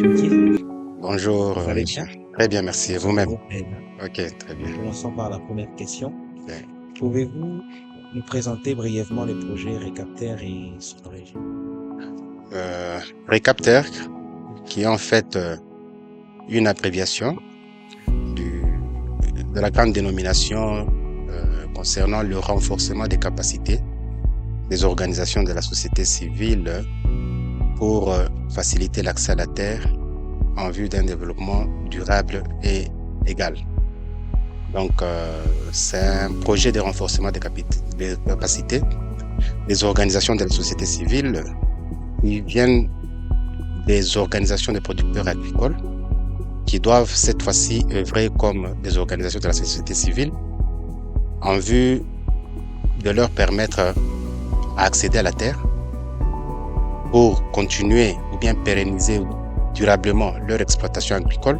Monsieur Guy. Bonjour, Vous allez monsieur. bien? Très bien, merci. Et Ça vous-même? va très bien. Ok, très bien. Commençons par la première question. Bien. Pouvez-vous nous présenter brièvement le projet Recapter et son origine? Recapter, qui est en fait une abréviation du, de la grande dénomination concernant le renforcement des capacités des organisations de la société civile pour faciliter l'accès à la terre en vue d'un développement durable et égal. Donc, c'est un projet de renforcement des capacités des organisations de la société civile qui viennent des organisations de producteurs agricoles qui doivent cette fois-ci œuvrer comme des organisations de la société civile en vue de leur permettre à accéder à la terre pour continuer ou bien pérenniser durablement leur exploitation agricole,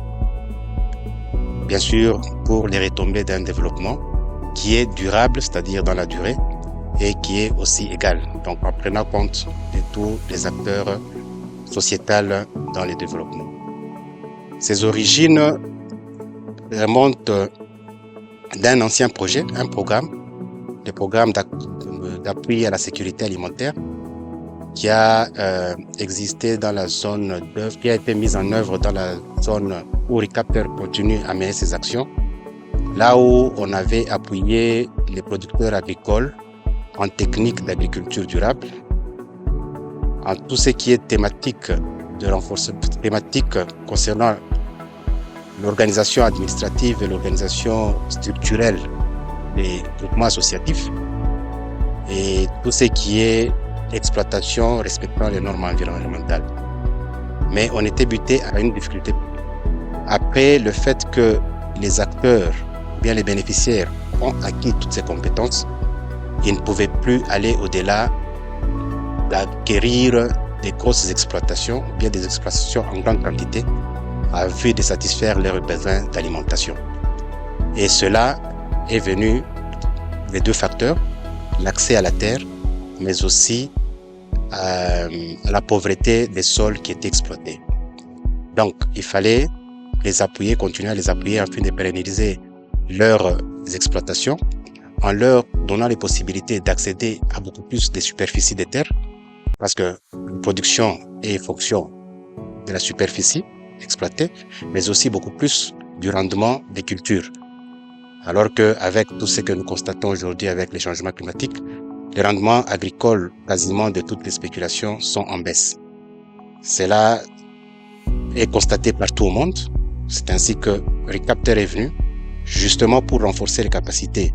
bien sûr pour les retombées d'un développement qui est durable, c'est-à-dire dans la durée, et qui est aussi égal, donc en prenant compte de tous les acteurs sociétals dans le développement. Ces origines remontent d'un ancien projet, un programme, le programme d'appui à la sécurité alimentaire qui a existé dans la zone d'œuvre, qui a été mise en œuvre dans la zone où Recapter continue à mener ses actions, là où on avait appuyé les producteurs agricoles en technique d'agriculture durable, en tout ce qui est thématique de renforcement, thématique concernant l'organisation administrative et l'organisation structurelle des groupements associatifs et tout ce qui est exploitation respectant les normes environnementales. Mais on était buté à une difficulté. Après le fait que les acteurs, bien les bénéficiaires, ont acquis toutes ces compétences, ils ne pouvaient plus aller au-delà d'acquérir des grosses exploitations, bien des exploitations en grande quantité, à vue de satisfaire leurs besoins d'alimentation. Et cela est venu des deux facteurs, l'accès à la terre, mais aussi à la pauvreté des sols qui étaient exploités. Donc, il fallait les appuyer, continuer à les appuyer afin de pérenniser leurs exploitations en leur donnant les possibilités d'accéder à beaucoup plus de superficies de terre, parce que la production est fonction de la superficie exploitée, mais aussi beaucoup plus du rendement des cultures. Alors qu'avec tout ce que nous constatons aujourd'hui avec les changements climatiques, les rendements agricoles quasiment de toutes les spéculations sont en baisse. Cela est constaté partout au monde. C'est ainsi que Recapter est venu justement pour renforcer les capacités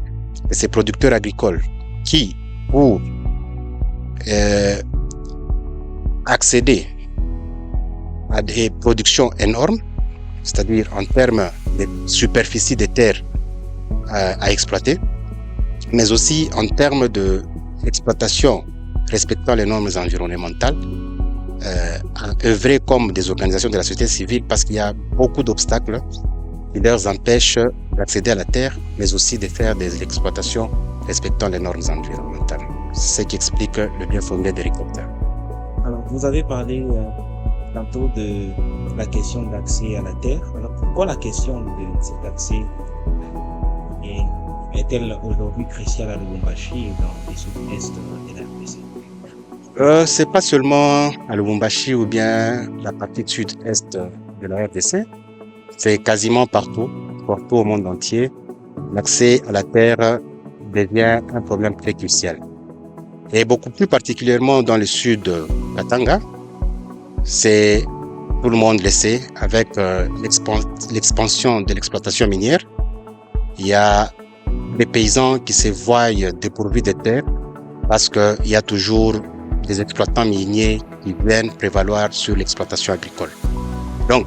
de ces producteurs agricoles qui, pour accéder à des productions énormes, c'est-à-dire en termes de superficie de terre à exploiter, mais aussi en termes d'exploitation respectant les normes environnementales, à œuvrer comme des organisations de la société civile parce qu'il y a beaucoup d'obstacles qui leur empêchent d'accéder à la terre, mais aussi de faire des exploitations respectant les normes environnementales. C'est ce qui explique le bien fondé de Recapter. Alors, vous avez parlé tantôt de la question d'accès à la terre. Alors, pourquoi la question de cet accès est-elle aujourd'hui cruciale à Lubumbashi et dans les sud-est de la RDC? C'est pas seulement à Lubumbashi ou bien la partie sud-est de la RDC, c'est quasiment partout au monde entier. L'accès à la terre devient un problème très crucial. Et beaucoup plus particulièrement dans le sud Katanga, c'est tout le monde le sait, avec l'expansion de l'exploitation minière, il y a des paysans qui se voient dépourvus de terre parce qu'il y a toujours des exploitants miniers qui viennent prévaloir sur l'exploitation agricole. Donc,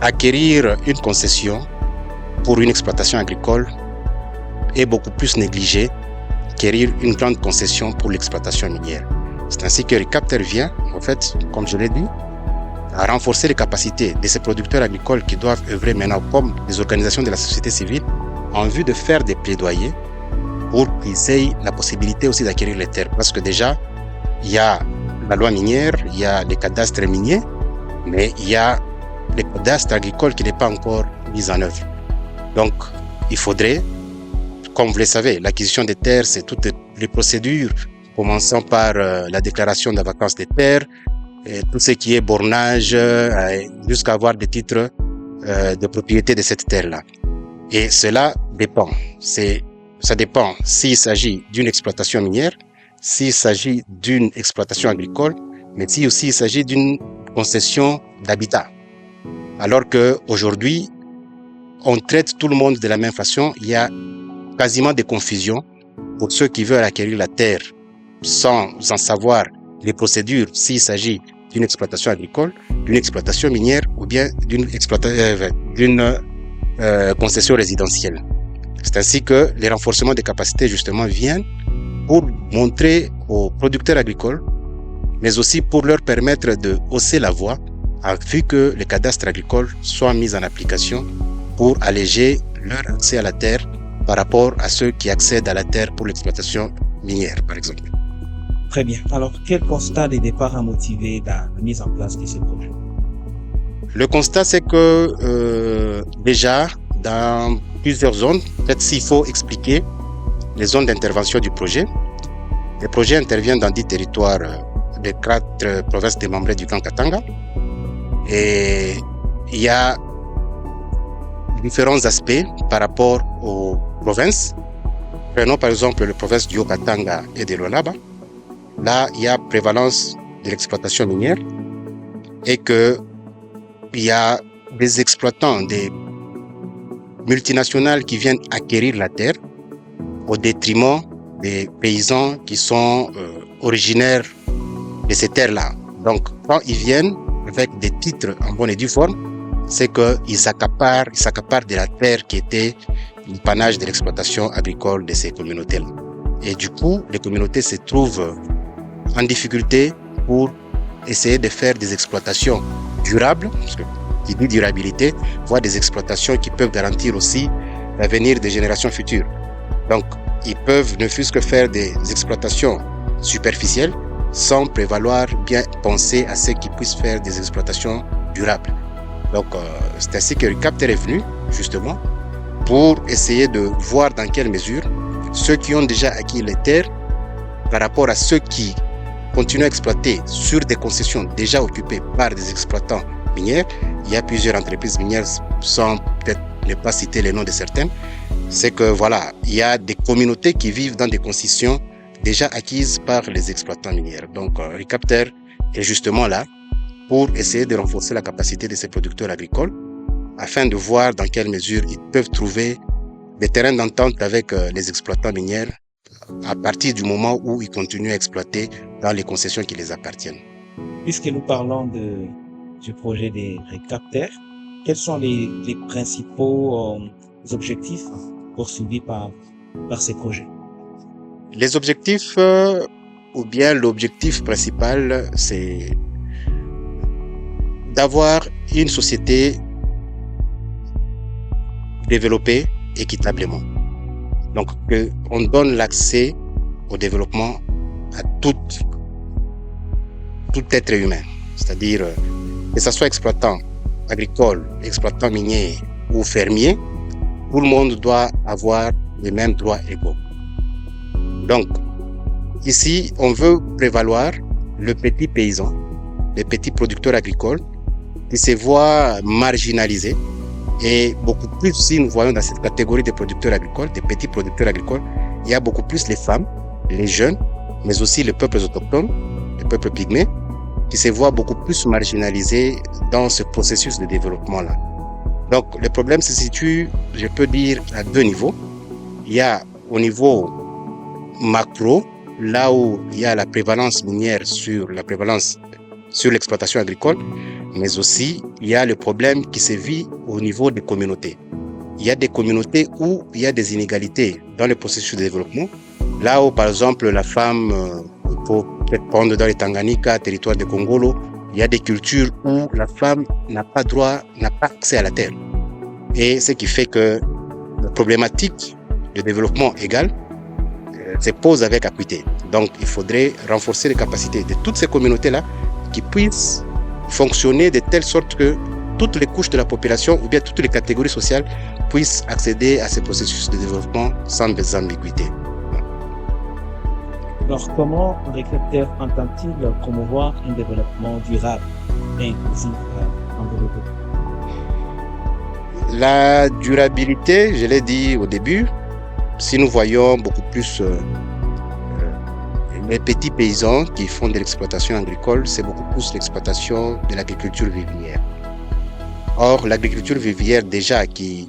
acquérir une concession pour une exploitation agricole est beaucoup plus négligé qu'acquérir une grande concession pour l'exploitation minière. C'est ainsi que Recapter vient, en fait, comme je l'ai dit, à renforcer les capacités de ces producteurs agricoles qui doivent œuvrer maintenant comme des organisations de la société civile en vue de faire des plaidoyers pour qu'ils aient la possibilité aussi d'acquérir les terres. Parce que déjà, il y a la loi minière, il y a les cadastres miniers, mais il y a le cadastre agricole qui n'est pas encore mis en œuvre. Donc, il faudrait, comme vous le savez, l'acquisition des terres, c'est toutes les procédures, commençant par la déclaration de la vacance des terres, et tout ce qui est bornage, jusqu'à avoir des titres de propriété de cette terre-là. Et cela dépend. Ça dépend s'il s'agit d'une exploitation minière, s'il s'agit d'une exploitation agricole, mais si aussi il s'agit d'une concession d'habitat. Alors que aujourd'hui, on traite tout le monde de la même façon. Il y a quasiment des confusions pour ceux qui veulent acquérir la terre sans en savoir les procédures, s'il s'agit d'une exploitation agricole, d'une exploitation minière ou bien d'une concession résidentielle. C'est ainsi que les renforcements des capacités justement viennent pour montrer aux producteurs agricoles, mais aussi pour leur permettre de hausser la voix, afin que les cadastres agricoles soient mis en application pour alléger leur accès à la terre par rapport à ceux qui accèdent à la terre pour l'exploitation minière, par exemple. Très bien. Alors, quel constat de départ a motivé la mise en place de ce projet? Le constat, c'est que déjà, dans plusieurs zones, peut-être s'il faut expliquer les zones d'intervention du projet. Le projet intervient dans 10 territoires des 4 provinces démembrées du Grand Katanga. Et il y a différents aspects par rapport aux provinces. Prenons par exemple les provinces du Haut-Katanga et de l'Olaba. Là, il y a prévalence de l'exploitation minière et que il y a des exploitants, des multinationales qui viennent acquérir la terre au détriment des paysans qui sont originaires de ces terres-là. Donc, quand ils viennent avec des titres en bonne et due forme, c'est qu'ils s'accaparent de la terre qui était l'apanage de l'exploitation agricole de ces communautés-là. Et du coup, les communautés se trouvent en difficulté pour essayer de faire des exploitations durables, parce que qui dit durabilité, voire des exploitations qui peuvent garantir aussi l'avenir des générations futures. Donc, ils peuvent ne fût-ce que faire des exploitations superficielles sans prévaloir bien penser à ceux qui puissent faire des exploitations durables. Donc, c'est ainsi que RECAPTER est venu, justement, pour essayer de voir dans quelle mesure ceux qui ont déjà acquis les terres par rapport à ceux qui continuent à exploiter sur des concessions déjà occupées par des exploitants minières. Il y a plusieurs entreprises minières, sans peut-être ne pas citer les noms de certaines. C'est que voilà, il y a des communautés qui vivent dans des concessions déjà acquises par les exploitants miniers. Donc, RECAPTER est justement là pour essayer de renforcer la capacité de ces producteurs agricoles afin de voir dans quelle mesure ils peuvent trouver des terrains d'entente avec les exploitants miniers à partir du moment où ils continuent à exploiter dans les concessions qui les appartiennent. Puisque nous parlons du projet des RECAPTER, quels sont les principaux objectifs poursuivis par ces projets? Les objectifs, ou bien l'objectif principal, c'est d'avoir une société développée équitablement. Donc, qu'on donne l'accès au développement à tout être humain. C'est-à-dire, que ce soit exploitant agricole, exploitant minier ou fermier, tout le monde doit avoir les mêmes droits égaux. Donc, ici, on veut prévaloir le petit paysan, les petits producteurs agricoles qui se voient marginalisés. Et beaucoup plus, si nous voyons dans cette catégorie de producteurs agricoles, des petits producteurs agricoles, il y a beaucoup plus les femmes, les jeunes, mais aussi les peuples autochtones, les peuples pygmées, qui se voient beaucoup plus marginalisés dans ce processus de développement-là. Donc, le problème se situe, je peux dire, à 2 niveaux. Il y a au niveau macro, là où il y a la prévalence minière sur l'exploitation agricole, mais aussi il y a le problème qui se vit au niveau des communautés. Il y a des communautés où il y a des inégalités dans le processus de développement. Là où, par exemple, la femme, pour peut-être prendre dans les Tanganyika, territoire de Congolo, il y a des cultures où la femme n'a pas accès à la terre. Et ce qui fait que la problématique de développement égal se pose avec acuité. Donc, il faudrait renforcer les capacités de toutes ces communautés-là qui puissent fonctionner de telle sorte que toutes les couches de la population ou bien toutes les catégories sociales puissent accéder à ces processus de développement sans ambiguïté. Alors, comment Recapter entend-il promouvoir un développement durable et inclusif en développement? La durabilité, je l'ai dit au début, si nous voyons beaucoup plus les petits paysans qui font de l'exploitation agricole, c'est beaucoup plus l'exploitation de l'agriculture vivrière. Or, l'agriculture vivrière déjà qui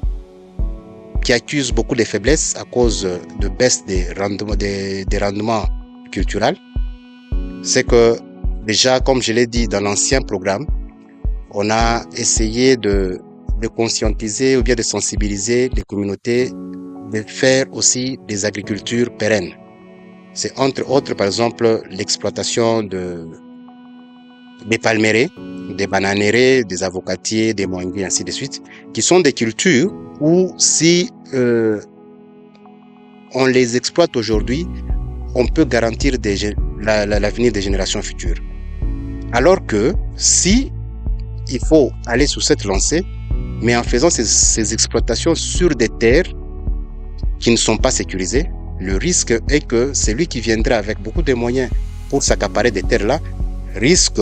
accuse beaucoup de faiblesses à cause de baisse des rendements culturels, c'est que déjà, comme je l'ai dit dans l'ancien programme, on a essayé de conscientiser ou bien de sensibiliser les communautés de faire aussi des agricultures pérennes. C'est entre autres, par exemple, l'exploitation des palmeraies, des bananeraies, des avocatiers, des manguiers, ainsi de suite, qui sont des cultures où si on les exploite aujourd'hui, on peut garantir l'avenir des générations futures. Alors que si il faut aller sur cette lancée, mais en faisant ces exploitations sur des terres qui ne sont pas sécurisées, le risque est que celui qui viendra avec beaucoup de moyens pour s'accaparer des terres-là risque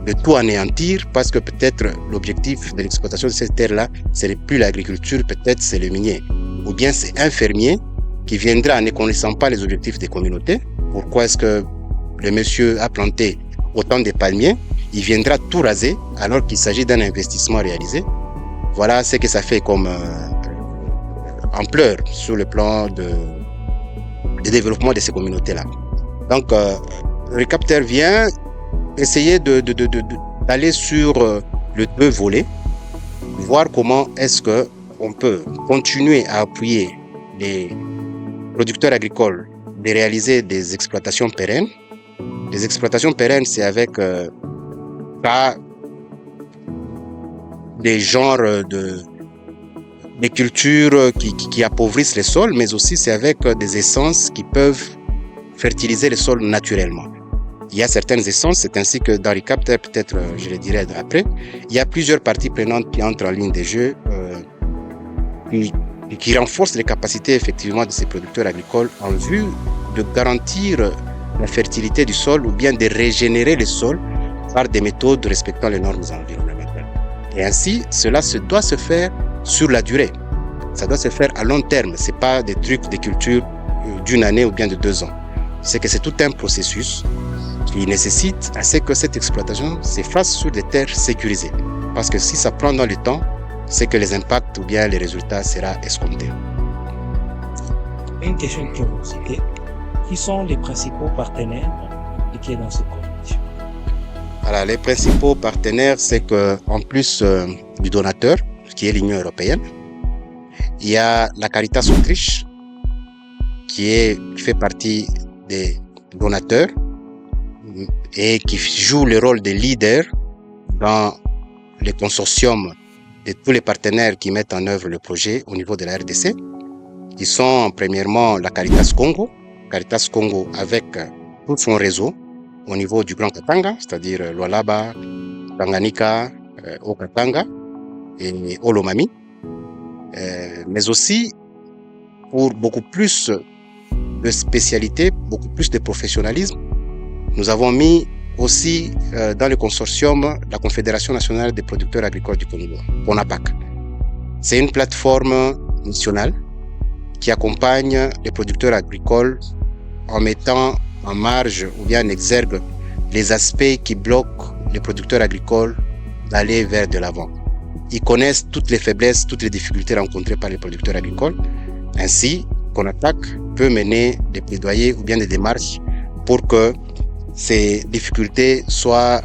de tout anéantir parce que peut-être l'objectif de l'exploitation de ces terres-là, ce n'est plus l'agriculture, peut-être c'est le minier. Ou bien c'est un fermier qui viendra en ne connaissant pas les objectifs des communautés. Pourquoi est-ce que le monsieur a planté autant de palmiers? Il viendra tout raser alors qu'il s'agit d'un investissement réalisé. Voilà ce que ça fait comme ampleur sur le plan de développement de ces communautés-là. Donc, Recapter vient essayer d'aller sur le deux volets, voir comment est-ce que on peut continuer à appuyer les producteurs agricoles de réaliser des exploitations pérennes. Les exploitations pérennes, c'est avec pas des genres des cultures qui appauvrissent les sols, mais aussi c'est avec des essences qui peuvent fertiliser les sols naturellement. Il y a certaines essences, c'est ainsi que dans Recapter, peut-être je le dirai après, il y a plusieurs parties prenantes qui entrent en ligne de jeu, qui renforcent les capacités effectivement de ces producteurs agricoles en vue de garantir la fertilité du sol ou bien de régénérer les sols par des méthodes respectant les normes environnementales. Et ainsi, cela doit se faire sur la durée. Ça doit se faire à long terme. C'est pas des trucs de culture d'une année ou bien de 2 ans. C'est que c'est tout un processus qui nécessite à ce que cette exploitation se fasse sur des terres sécurisées. Parce que si ça prend dans le temps, c'est que les impacts ou bien les résultats seront escomptés. Une question de curiosité. Qui sont les principaux partenaires impliqués dans cette coalition? Alors, les principaux partenaires, c'est que en plus du donateur, qui est l'Union européenne, il y a la Caritas Autriche, qui fait partie des donateurs et qui joue le rôle de leader dans les consortiums de tous les partenaires qui mettent en œuvre le projet au niveau de la RDC. Ils sont premièrement la Caritas Congo avec tout son réseau au niveau du Grand Katanga, c'est-à-dire Lualaba, Tanganyika, Haut-Katanga et Olomami, mais aussi pour beaucoup plus de spécialité, beaucoup plus de professionnalisme. Nous avons mis aussi dans le consortium la Confédération nationale des producteurs agricoles du Congo, CONAPAC. C'est une plateforme nationale qui accompagne les producteurs agricoles en mettant en marge ou bien en exergue les aspects qui bloquent les producteurs agricoles d'aller vers de l'avant. Ils connaissent toutes les faiblesses, toutes les difficultés rencontrées par les producteurs agricoles. Ainsi, CONAPAC peut mener des plaidoyers ou bien des démarches pour que ces difficultés soient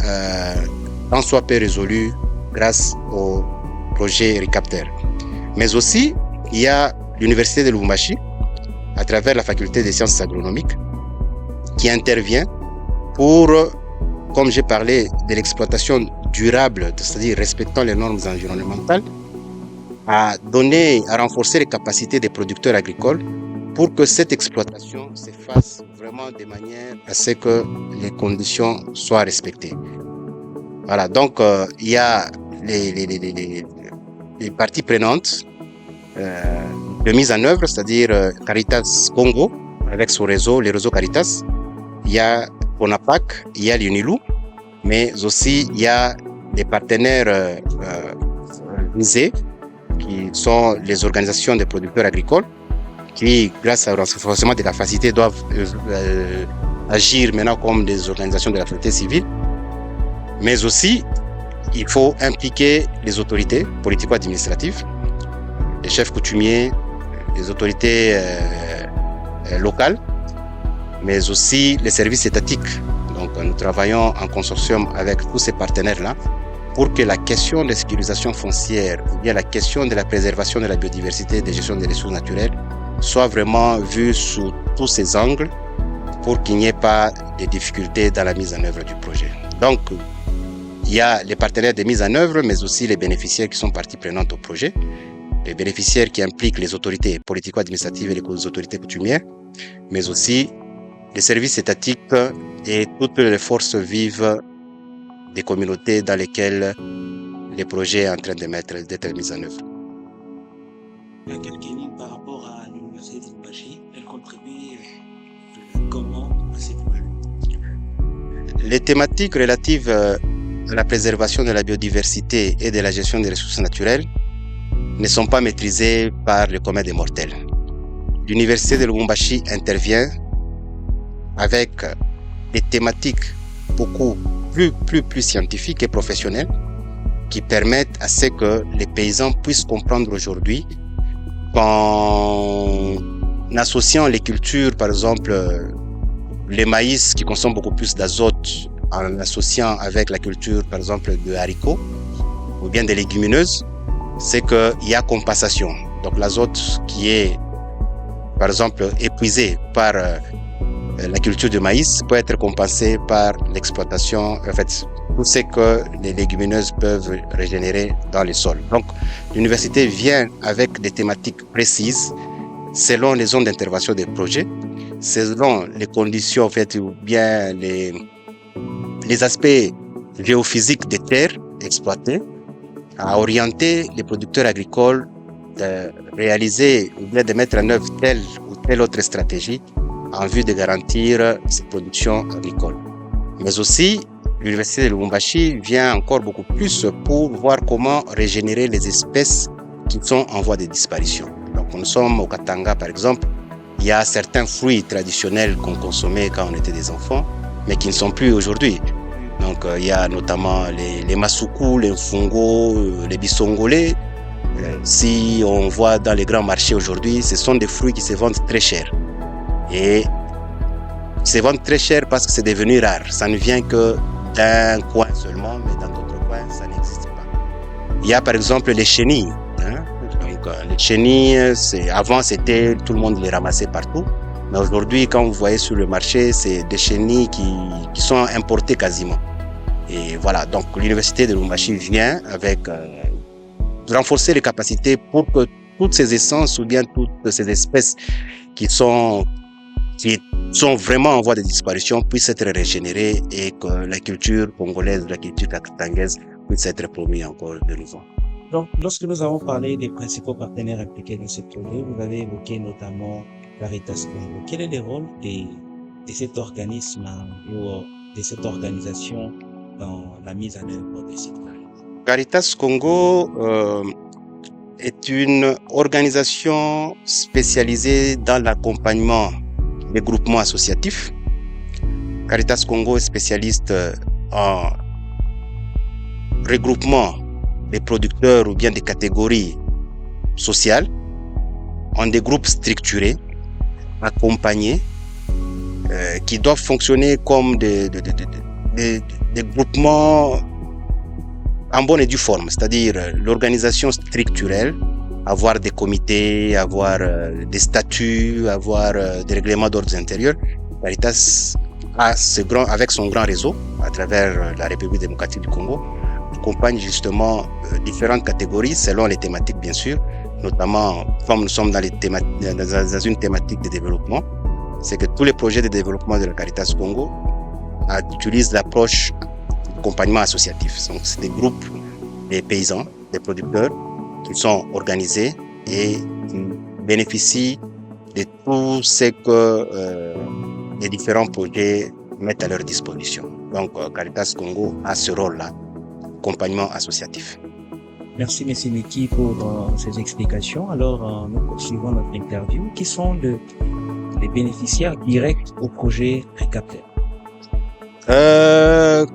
tant soit peu résolues grâce au projet Recapter. Mais aussi, il y a l'Université de Lubumbashi, à travers la faculté des sciences agronomiques, qui intervient pour, comme j'ai parlé de l'exploitation durable, c'est-à-dire respectant les normes environnementales, à renforcer les capacités des producteurs agricoles pour que cette exploitation se fasse vraiment de manière à ce que les conditions soient respectées. Voilà, donc il y a les parties prenantes de mise en œuvre, c'est-à-dire Caritas Congo avec son réseau, les réseaux Caritas. Il y a CONAPAC, il y a l'UNILU, mais aussi il y a des partenaires visés qui sont les organisations des producteurs agricoles qui, grâce au renforcement des capacités, doivent agir maintenant comme des organisations de la société civile. Mais aussi, il faut impliquer les autorités politico-administratives, les chefs coutumiers, les autorités locales, mais aussi les services étatiques. Donc, nous travaillons en consortium avec tous ces partenaires-là pour que la question de sécurisation foncière ou bien la question de la préservation de la biodiversité et de gestion des ressources naturelles soit vraiment vue sous tous ces angles pour qu'il n'y ait pas de difficultés dans la mise en œuvre du projet. Donc, il y a les partenaires de mise en œuvre, mais aussi les bénéficiaires qui sont partie prenante au projet. Les bénéficiaires qui impliquent les autorités politico-administratives et les autorités coutumières, mais aussi les services étatiques et toutes les forces vives des communautés dans lesquelles les projets sont en train d'être mis en œuvre. Par rapport à l'Université de Lubumbashi, elle contribue comment à ces projets? Les thématiques relatives à la préservation de la biodiversité et de la gestion des ressources naturelles ne sont pas maîtrisées par le commun des mortels. L'Université de Lubumbashi intervient avec des thématiques beaucoup plus scientifiques et professionnelles qui permettent à ce que les paysans puissent comprendre aujourd'hui qu'en associant les cultures, par exemple, les maïs qui consomment beaucoup plus d'azote, en associant avec la culture, par exemple, de haricots ou bien des légumineuses, c'est qu'il y a compensation. Donc l'azote qui est, par exemple, épuisé par la culture du maïs peut être compensé par l'exploitation, en fait, tout ce que les légumineuses peuvent régénérer dans les sols. Donc, l'université vient avec des thématiques précises selon les zones d'intervention des projets, selon les conditions, en fait, ou bien les aspects géophysiques des terres exploitées, à orienter les producteurs agricoles de réaliser ou bien de mettre en œuvre telle ou telle autre stratégie en vue de garantir ces productions agricoles. Mais aussi, l'Université de Lubumbashi vient encore beaucoup plus pour voir comment régénérer les espèces qui sont en voie de disparition. Donc, nous sommes au Katanga, par exemple. Il y a certains fruits traditionnels qu'on consommait quand on était des enfants, mais qui ne sont plus aujourd'hui. Donc, il y a notamment les masuku, les fungo, les bisongolais. Si on voit dans les grands marchés aujourd'hui, ce sont des fruits qui se vendent très cher. Et ils se vendent très cher parce que c'est devenu rare. Ça ne vient que d'un coin seulement, mais dans d'autres coins, ça n'existe pas. Il y a par exemple les chenilles. Donc, les chenilles, avant, tout le monde les ramassait partout. Mais aujourd'hui, quand vous voyez sur le marché, c'est des chenilles qui sont importées quasiment. Et voilà, donc l'Université de Lubumbashi vient avec renforcer les capacités pour que toutes ces essences ou bien toutes ces espèces qui sont vraiment en voie de disparition puissent être régénérées et que la culture congolaise, la culture katangaise puisse être promue encore de nouveau. Donc, lorsque nous avons parlé des principaux partenaires impliqués dans ce projet, vous avez évoqué notamment Caritas Congo. Quel est le rôle de cet organisme ou de cette organisation dans la mise en œuvre de cette projet? Caritas Congo est une organisation spécialisée dans l'accompagnement des groupements associatifs. Caritas Congo est spécialiste en regroupement des producteurs ou bien des catégories sociales en des groupes structurés, accompagnés, qui doivent fonctionner comme des groupements en bonne et due forme, c'est-à-dire l'organisation structurelle, avoir des comités, avoir des statuts, avoir des règlements d'ordre intérieur. Caritas avec son grand réseau à travers la République démocratique du Congo, accompagne justement différentes catégories selon les thématiques bien sûr, notamment comme nous sommes dans une thématique de développement, c'est que tous les projets de développement de la Caritas Congo utilisent l'approche d'accompagnement associatif. Donc, c'est des groupes des paysans, des producteurs qui sont organisés et qui bénéficient de tout ce que les différents projets mettent à leur disposition. Donc, Caritas Congo a ce rôle-là, accompagnement associatif. Merci, M. Niki, pour ces explications. Alors, nous poursuivons notre interview. Qui sont les bénéficiaires directs au projet Recapter?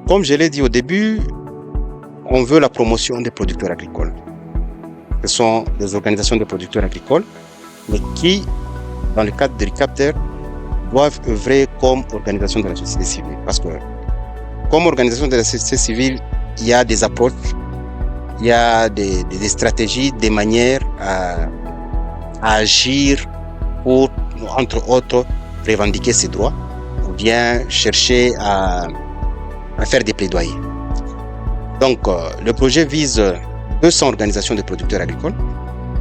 Comme je l'ai dit au début, on veut la promotion des producteurs agricoles. Ce sont des organisations de producteurs agricoles, mais qui, dans le cadre de Recapter, doivent œuvrer comme organisation de la société civile. Parce que, comme organisation de la société civile, il y a des approches, il y a des stratégies, des manières à agir pour, entre autres, revendiquer ses droits ou bien chercher à faire des plaidoyers. Donc, le projet vise 200 organisations de producteurs agricoles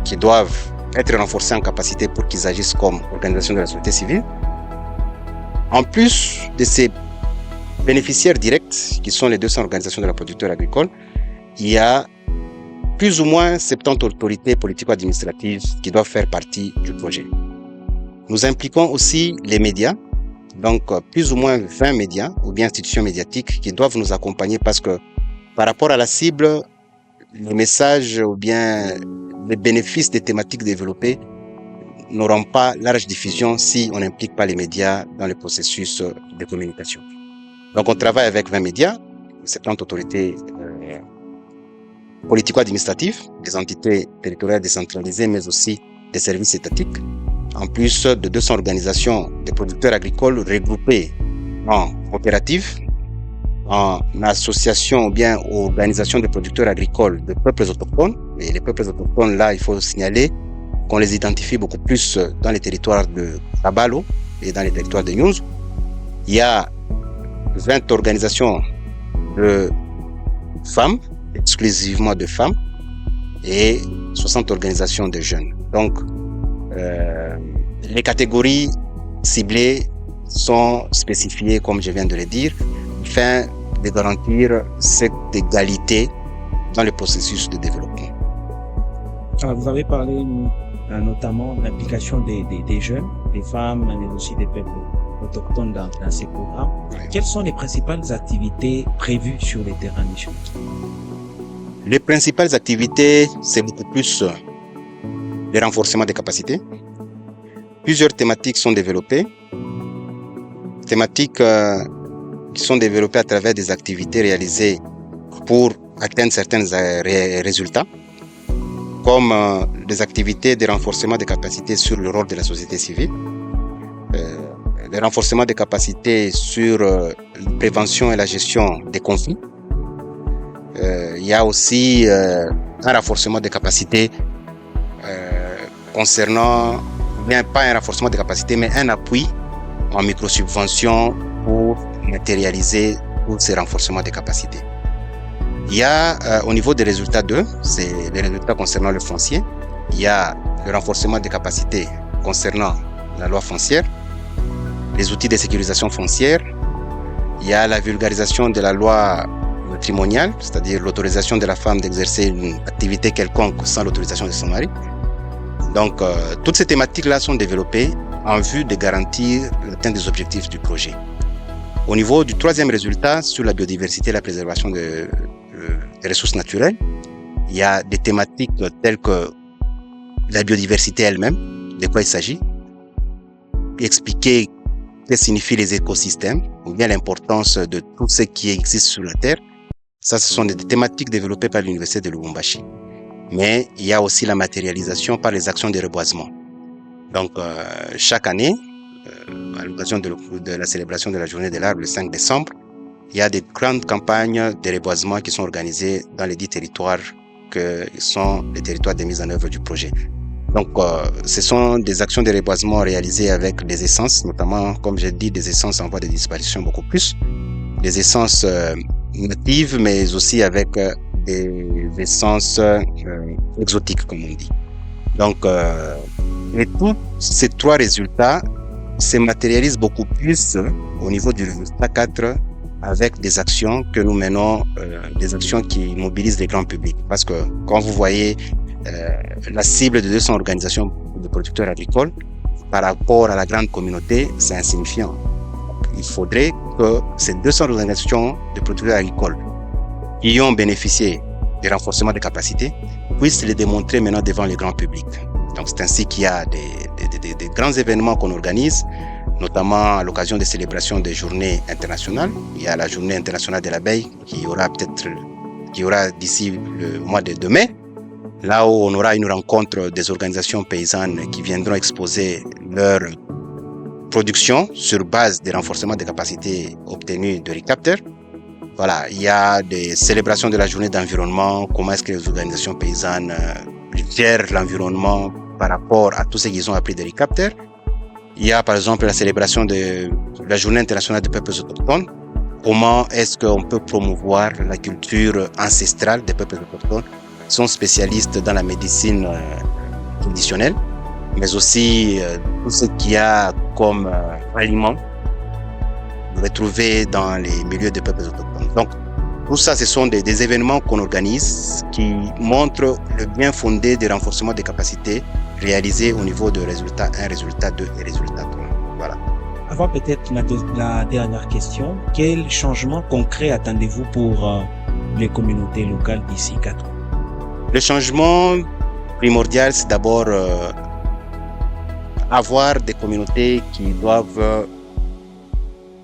qui doivent être renforcées en capacité pour qu'ils agissent comme organisation de la société civile. En plus de ces bénéficiaires directs, qui sont les 200 organisations de la producteurs agricoles, il y a plus ou moins 70 autorités politico-administratives qui doivent faire partie du projet. Nous impliquons aussi les médias, donc plus ou moins 20 médias ou bien institutions médiatiques qui doivent nous accompagner parce que par rapport à la cible, les messages ou bien les bénéfices des thématiques développées n'auront pas large diffusion si on n'implique pas les médias dans le processus de communication. Donc on travaille avec 20 médias, 70 autorités politico-administratives, des entités territoriales décentralisées, mais aussi des services étatiques, en plus de 200 organisations de producteurs agricoles regroupées en coopératives, en associations ou bien organisations de producteurs agricoles de peuples autochtones. Et les peuples autochtones, là, il faut signaler qu'on les identifie beaucoup plus dans les territoires de Kabalo et dans les territoires de Nyunzu. Il y a 20 organisations de femmes, exclusivement de femmes, et 60 organisations de jeunes. Donc, les catégories ciblées sont spécifiées, comme je viens de le dire, afin de garantir cette égalité dans le processus de développement. Alors, vous avez parlé notamment de l'implication des jeunes, des femmes, mais aussi des peuples autochtones dans ces programmes. Oui. Quelles sont les principales activités prévues sur les terrains des jeunes? Les principales activités, c'est beaucoup plus le renforcement des capacités. Plusieurs thématiques sont développées. Thématiques qui sont développées à travers des activités réalisées pour atteindre certains résultats, comme des activités de renforcement des capacités sur le rôle de la société civile, le renforcement des capacités sur la prévention et la gestion des conflits. Il y a aussi un renforcement des capacités concernant, bien pas un renforcement des capacités, mais un appui en microsubvention pour matérialiser tous ces renforcements des capacités. Il y a au niveau des résultats 2, c'est les résultats concernant le foncier. Il y a le renforcement des capacités concernant la loi foncière, les outils de sécurisation foncière. Il y a la vulgarisation de la loi matrimoniale, c'est-à-dire l'autorisation de la femme d'exercer une activité quelconque sans l'autorisation de son mari. Donc, toutes ces thématiques-là sont développées en vue de garantir l'atteinte des objectifs du projet. Au niveau du troisième résultat, sur la biodiversité et la préservation des ressources naturelles, il y a des thématiques telles que la biodiversité elle-même, de quoi il s'agit, expliquer ce que signifient les écosystèmes, ou bien l'importance de tout ce qui existe sur la Terre. Ça, ce sont des thématiques développées par l'Université de Lubumbashi. Mais il y a aussi la matérialisation par les actions de reboisement. Donc, chaque année, à l'occasion de la célébration de la journée de l'arbre le 5 décembre, il y a des grandes campagnes de reboisement qui sont organisées dans les 10 territoires que sont les territoires de mise en œuvre du projet. Donc, ce sont des actions de reboisement réalisées avec des essences, notamment, comme j'ai dit, des essences en voie de disparition beaucoup plus, des essences natives, mais aussi avec des essences exotiques, comme on dit. Donc, et tous ces trois résultats se matérialisent beaucoup plus au niveau du résultat 4 avec des actions que nous menons, des actions qui mobilisent les grands publics. Parce que quand vous voyez la cible de 200 organisations de producteurs agricoles par rapport à la grande communauté, c'est insignifiant. Il faudrait que ces 200 organisations de producteurs agricoles qui ont bénéficié du renforcement des capacités puissent les démontrer maintenant devant le grand public. Donc c'est ainsi qu'il y a des grands événements qu'on organise, notamment à l'occasion des célébrations des journées internationales. Il y a la journée internationale de l'abeille qui aura d'ici le mois de mai, là où on aura une rencontre des organisations paysannes qui viendront exposer leur production sur base des renforcements des capacités obtenues de ReCapter. Voilà, il y a des célébrations de la journée d'environnement, comment est-ce que les organisations paysannes gèrent l'environnement par rapport à tout ce qu'ils ont appris de ReCapter. Il y a par exemple la célébration de la journée internationale des peuples autochtones. Comment est-ce qu'on peut promouvoir la culture ancestrale des peuples autochtones qui sont spécialistes dans la médecine traditionnelle, mais aussi tout ce qu'il y a comme aliments retrouvés dans les milieux des peuples autochtones. Donc, tout ça, ce sont des événements qu'on organise qui montrent le bien fondé des renforcements des capacités réalisés au niveau de résultat 1, résultat 2 et résultat 3. Voilà. Avant peut-être la dernière question, quel changement concret attendez-vous pour les communautés locales d'ici 4 ans? Le changement primordial, c'est d'abord avoir des communautés qui doivent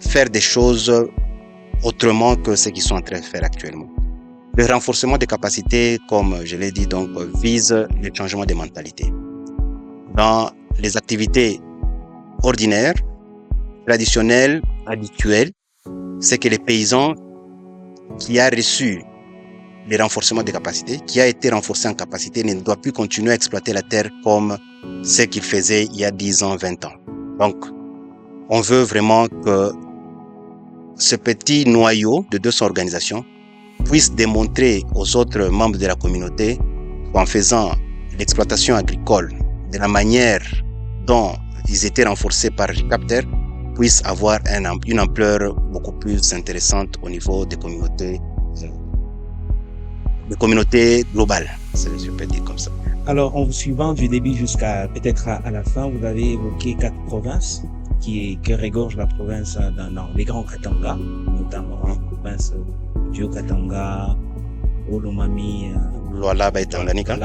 faire des choses autrement que ce qu'ils sont en train de faire actuellement. Le renforcement des capacités, comme je l'ai dit, donc, vise le changement des mentalités. Dans les activités ordinaires, traditionnelles, habituelles, c'est que les paysans qui a reçu les renforcements des capacités, qui a été renforcé en capacité, ne doit plus continuer à exploiter la terre comme ce qu'il faisait il y a 10 ans, 20 ans. Donc, on veut vraiment que ce petit noyau de 200 organisations puisse démontrer aux autres membres de la communauté qu'en faisant l'exploitation agricole de la manière dont ils étaient renforcés par ReCapter, puissent avoir une ampleur beaucoup plus intéressante au niveau des communautés globales, si je peux dire comme ça. Alors, en vous suivant du début jusqu'à peut-être à la fin, vous avez évoqué 4 provinces qui regorgent la province dans les grands Katanga, notamment la province du Haut-Katanga, Olomami, Lualaba et Tanganyika.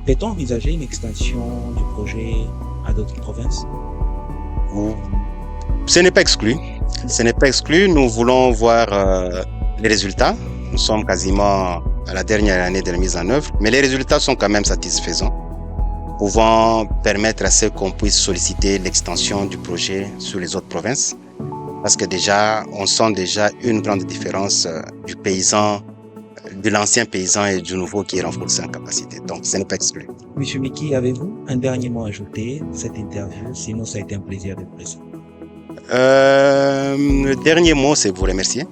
Peut-on envisager une extension du projet à d'autres provinces? Ce n'est pas exclu. Ce n'est pas exclu. Nous voulons voir les résultats. Nous sommes quasiment à la dernière année de la mise en œuvre, mais les résultats sont quand même satisfaisants, pouvant permettre à ce qu'on puisse solliciter l'extension du projet sur les autres provinces, parce que déjà, on sent déjà une grande différence du paysan, de l'ancien paysan et du nouveau qui est renforcé en capacité. Donc, ce n'est pas exclu. Monsieur Miki, avez-vous un dernier mot à ajouter à cette interview? Sinon, ça a été un plaisir de présenter. Le dernier mot, c'est vous remercier.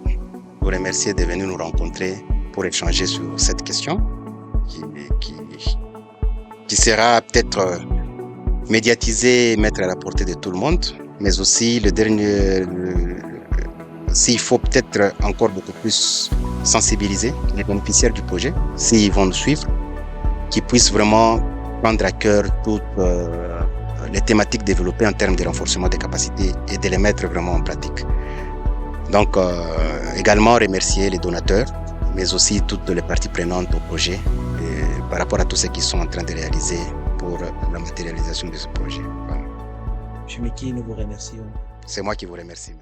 Vous remercier de venir nous rencontrer pour échanger sur cette question qui sera peut-être médiatisée et mettre à la portée de tout le monde, mais aussi s'il faut peut-être encore beaucoup plus sensibiliser les bénéficiaires du projet, s'ils vont nous suivre, qu'ils puissent vraiment prendre à cœur toutes les thématiques développées en termes de renforcement des capacités et de les mettre vraiment en pratique. Donc, également remercier les donateurs, mais aussi toutes les parties prenantes au projet par rapport à tout ce qu'ils sont en train de réaliser pour la matérialisation de ce projet. Voilà. M. Miki, nous vous remercions. C'est moi qui vous remercie.